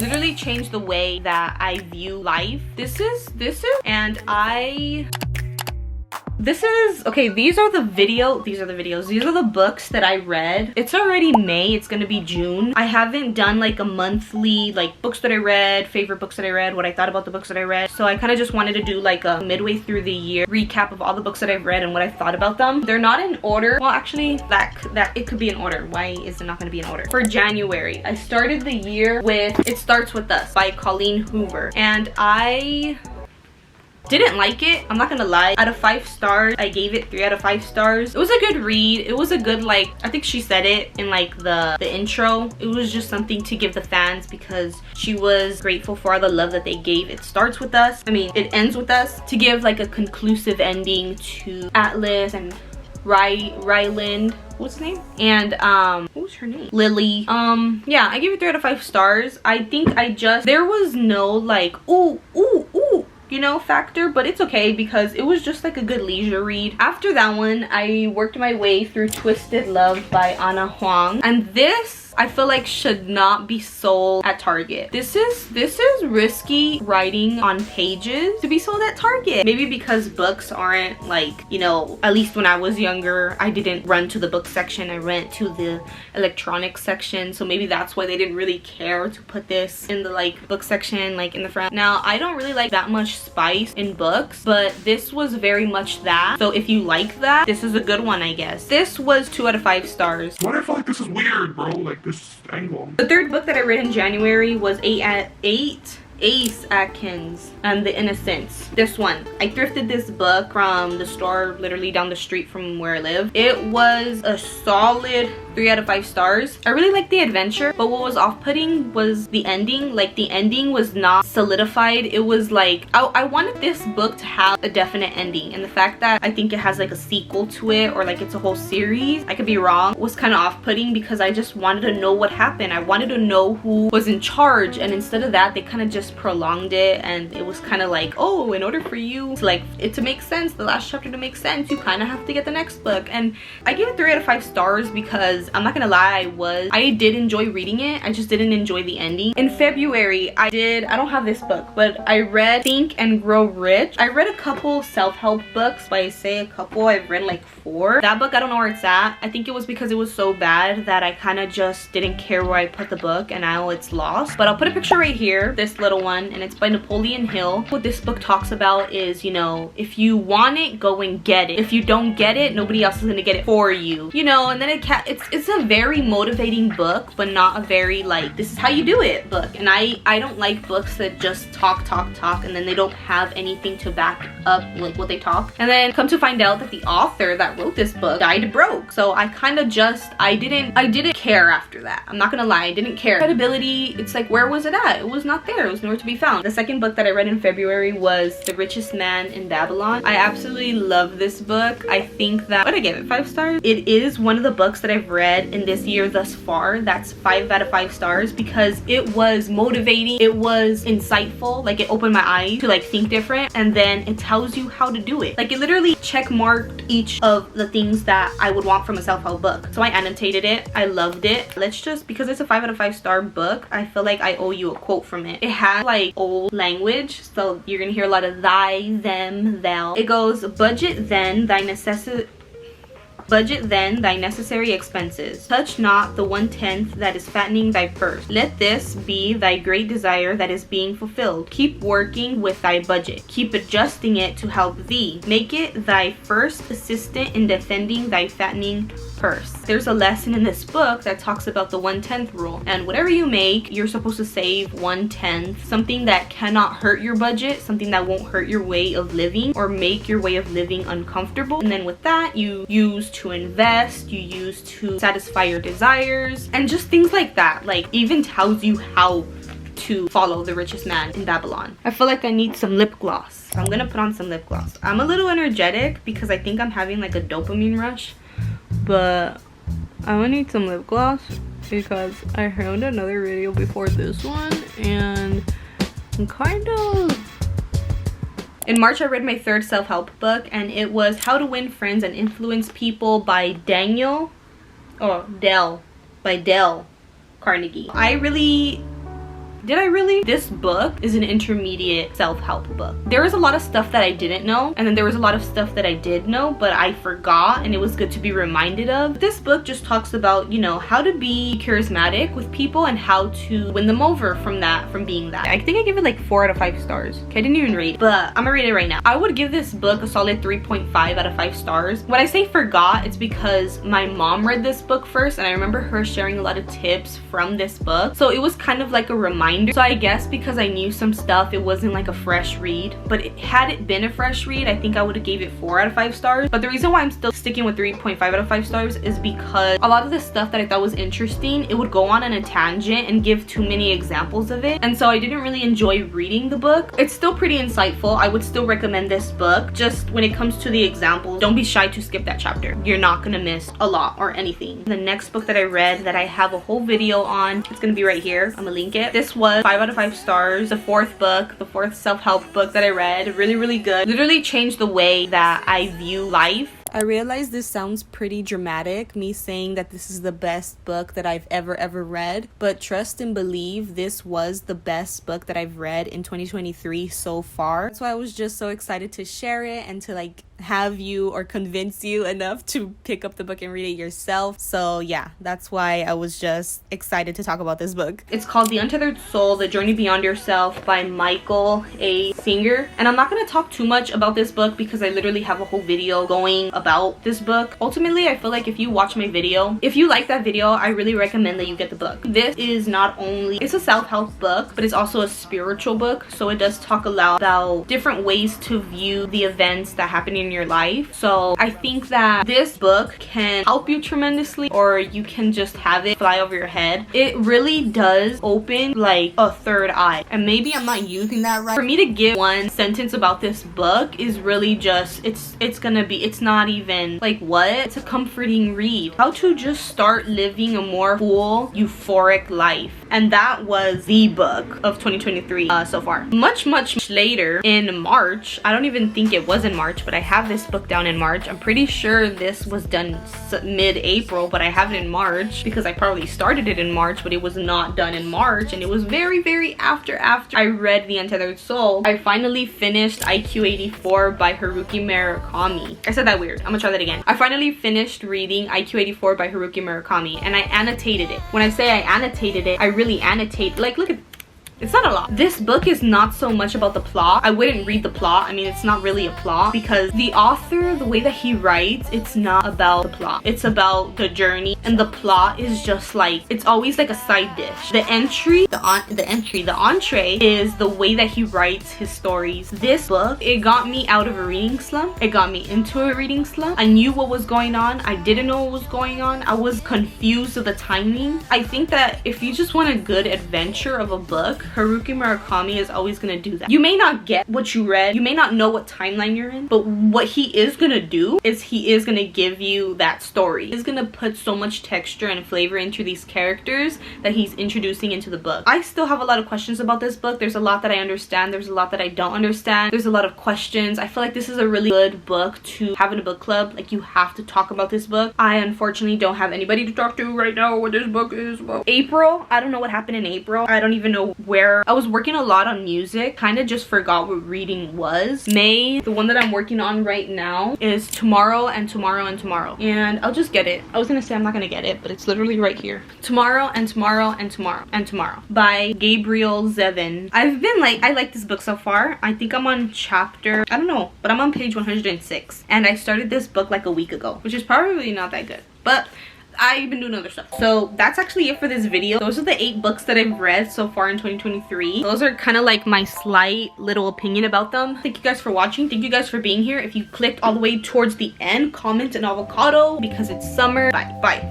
literally changed the way that I view life. Okay, these are the books that I read. It's already May, it's gonna be June. I haven't done like a monthly like books that I read, favorite books that I read, what I thought about the books that I read. So I kind of just wanted to do like a midway through the year recap of all the books that I've read and what I thought about them. They're not in order. Well, actually that it could be in order. Why is it not gonna be in order? For January, I started the year with It Starts With Us by Colleen Hoover, and I didn't like it. I'm not gonna lie. Out of 5 stars, I gave it 3 out of 5 stars. It was a good read. It was a good, like, I think she said it in like the intro. It was just something to give the fans because she was grateful for all the love that they gave It Starts With Us. I mean, It Ends With Us, to give like a conclusive ending to Atlas and Ryland, what's his name? And what was her name? Lily. Yeah, I gave it 3 out of 5 stars. I think there was no like ooh, you know, factor, but it's okay because it was just like a good leisure read. After that one, I worked my way through Twisted Love by Ana Huang, and this I feel like should not be sold at Target. This is risky writing on pages to be sold at Target. Maybe because books aren't like, you know, at least when I was younger, I didn't run to the book section. I went to the electronics section. So maybe that's why they didn't really care to put this in the like book section, like in the front. Now, I don't really like that much spice in books, but this was very much that. So if you like that, this is a good one, I guess. This was 2 out of 5 stars. Why do I feel like this is weird, bro? Like this angle. The third book that I read in January was Ace Atkins and The Innocents. This one, I thrifted this book from the store literally down the street from where I live. It was a solid 3 out of 5 stars. I really liked the adventure, but what was off-putting was the ending. Like, the ending was not solidified. It was like, I wanted this book to have a definite ending, and the fact that I think it has like a sequel to it, or like it's a whole series, I could be wrong, was kind of off-putting because I just wanted to know what happened. I wanted to know who was in charge, and instead of that, they kind of just prolonged it, and it was kind of like, oh, in order for you to like it to make sense, the last chapter to make sense, you kind of have to get the next book. And I gave it 3 out of 5 stars because I'm not gonna lie, I did enjoy reading it. I just didn't enjoy the ending. In February, I don't have this book, but I read Think and Grow Rich. I read a couple self-help books. By say a couple, I've read like 4. That book, I don't know where it's at. I think it was because it was so bad that I kind of just didn't care where I put the book, and now it's lost. But I'll put a picture right here, this little one, and it's by Napoleon Hill. What this book talks about is, you know, if you want it, go and get it. If you don't get it, nobody else is gonna get it for you, you know. And then it's a very motivating book, but not a very like, this is how you do it book. And I don't like books that just talk and then they don't have anything to back up like what they talk. And then come to find out that the author that wrote this book died broke. So I kind of just, I didn't care after that. I'm not gonna lie, I didn't care. Credibility, it's like, where was it at? It was not there. It was nowhere to be found. The second book that I read in February was The Richest Man in Babylon. I absolutely love this book. I think that, what, I gave it 5 stars? It is one of the books that I've read in this year thus far that's 5 out of 5 stars because it was motivating, it was insightful, like it opened my eyes to like think different, and then it tells you how to do it. Like, it literally check marked each of the things that I would want from a self-help book. So I annotated it. I loved it. Let's just, because it's a 5 out of 5 star book, I feel like I owe you a quote from it. It has like old language, so you're gonna hear a lot of thy, them, thou. It goes, budget then thy necessary expenses. Touch not the 1/10 that is fattening thy purse. Let this be thy great desire that is being fulfilled. Keep working with thy budget. Keep adjusting it to help thee. Make it thy first assistant in defending thy fattening purse. There's a lesson in this book that talks about the 1/10 rule, and whatever you make, you're supposed to save 1/10, something that cannot hurt your budget, something that won't hurt your way of living or make your way of living uncomfortable. And then with that, you use to invest, you use to satisfy your desires, and just things like that. Like, even tells you how to follow The Richest Man in Babylon. I feel like I need some lip gloss. I'm gonna put on some lip gloss. I'm a little energetic because I think I'm having like a dopamine rush, but I'm gonna need some lip gloss because I filmed another video before this one and I'm kind of... In March, I read my 3rd self-help book, and it was How to Win Friends and Influence People by Dale Carnegie. I really Did I really? This book is an intermediate self-help book. There was a lot of stuff that I didn't know, and then there was a lot of stuff that I did know, but I forgot, and it was good to be reminded of. This book just talks about, you know, how to be charismatic with people and how to win them over from being that. I think I give it like 4 out of 5 stars. Okay, I didn't even rate it, but I'm gonna rate it right now. I would give this book a solid 3.5 out of 5 stars. When I say forgot, it's because my mom read this book first, and I remember her sharing a lot of tips from this book, so it was kind of like a reminder. So I guess because I knew some stuff, it wasn't like a fresh read, but had it been a fresh read, I think I would have gave it 4 out of 5 stars. But the reason why I'm still sticking with 3.5 out of 5 stars is because a lot of the stuff that I thought was interesting, it would go on a tangent and give too many examples of it, and so I didn't really enjoy reading the book. It's still pretty insightful. I would still recommend this book. Just when it comes to the examples, don't be shy to skip that chapter. You're not gonna miss a lot or anything. The next book that I read that I have a whole video on, it's gonna be right here. I'm gonna link it. This was 5 out of 5 stars. The 4th book, the 4th self-help book that I read. Really good. Literally changed the way that I view life. I realize this sounds pretty dramatic, me saying that this is the best book that I've ever read, but trust and believe this was the best book that I've read in 2023 so far. That's why I was just so excited to share it and to like have you or convince you enough to pick up the book and read it yourself. So yeah, that's why I was just excited to talk about this book. It's called The Untethered Soul, The Journey Beyond Yourself by Michael A. Singer. And I'm not going to talk too much about this book because I literally have a whole video going about this book. Ultimately, I feel like if you watch my video, if you like that video, I really recommend that you get the book. This is not only, it's a self-help book, but it's also a spiritual book. So it does talk a lot about different ways to view the events that happen in your life. So I think that this book can help you tremendously, or you can just have it fly over your head. It really does open like a third eye, and maybe I'm not using that right. For me to give one sentence about this book is really just, it's not even like what? It's a comforting read. How to just start living a more full, euphoric life. And that was the book of 2023 so far. Much later in March, I don't even think it was in March, but I have this book down in March. I'm pretty sure this was done mid-April, but I have it in March because I probably started it in March, but it was not done in March, and it was very after I read The Untethered Soul. I finally finished IQ 84 by Haruki Murakami. I said that weird. I'm gonna try that again. I finally finished reading IQ 84 by Haruki Murakami, and I annotated it. When I say I annotated it, I really annotate, like, look at, it's not a lot. This book is not so much about the plot. I wouldn't read the plot. I mean, it's not really a plot because the author, the way that he writes, it's not about the plot. It's about the journey, and the plot is just like, it's always like a side dish. The entree is the way that he writes his stories. This book, it got me out of a reading slump. It got me into a reading slump. I knew what was going on. I didn't know what was going on. I was confused with the timing. I think that if you just want a good adventure of a book, Haruki Murakami is always gonna do that. You may not get what you read, you may not know what timeline you're in, but what he is gonna do is he is gonna give you that story. He's gonna put so much texture and flavor into these characters that he's introducing into the book. I still have a lot of questions about this book. There's a lot that I understand, there's a lot that I don't understand, there's a lot of questions. I feel like this is a really good book to have in a book club. Like, you have to talk about this book. I unfortunately don't have anybody to talk to right now what this book is about. April, I don't know what happened in April. I don't even know where. I was working a lot on music, kind of just forgot what reading was. May, the one that I'm working on right now, is Tomorrow and Tomorrow and Tomorrow, and I'll just get it. I was gonna say I'm not gonna get it, but it's literally right here. Tomorrow and Tomorrow and Tomorrow and Tomorrow by Gabriel Zevin. I've been like, I like this book so far. I think I'm on chapter, I don't know, but I'm on page 106, and I started this book like a week ago, which is probably not that good, but I've been doing other stuff. So that's actually it for this video. Those are the 8 books that I've read so far in 2023. Those are kind of like my slight little opinion about them. Thank you guys for watching. Thank you guys for being here. If you clicked all the way towards the end, comment an avocado because it's summer. Bye.